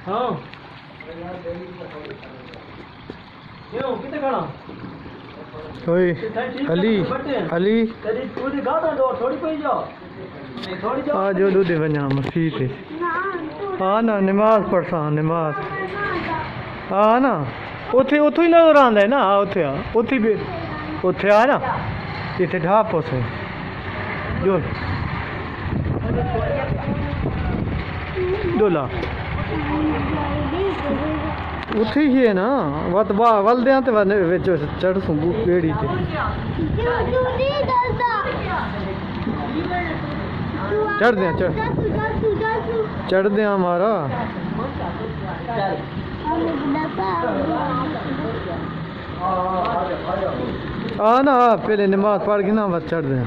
हाँ क्यों कितने खाना ओए अली अली तेरी पूरी गाता दो थोड़ी पई जाओ थोड़ी जाओ आ जो दूध वञा मसीह ते हाँ ना नमाज पढ़सा नमाज हाँ ना उथे उथों ही नजर आंदा है ना उथे आ उथे भी उथे आ ना इथे ढाप उसे जो डोला उथे ही है ना वत वलद्यां ते विच चढ़ सूं बेड़ी ते चढ़ दियां हमारा आ ना पहले नमाज पढ़ के ना बस चढ़ दियां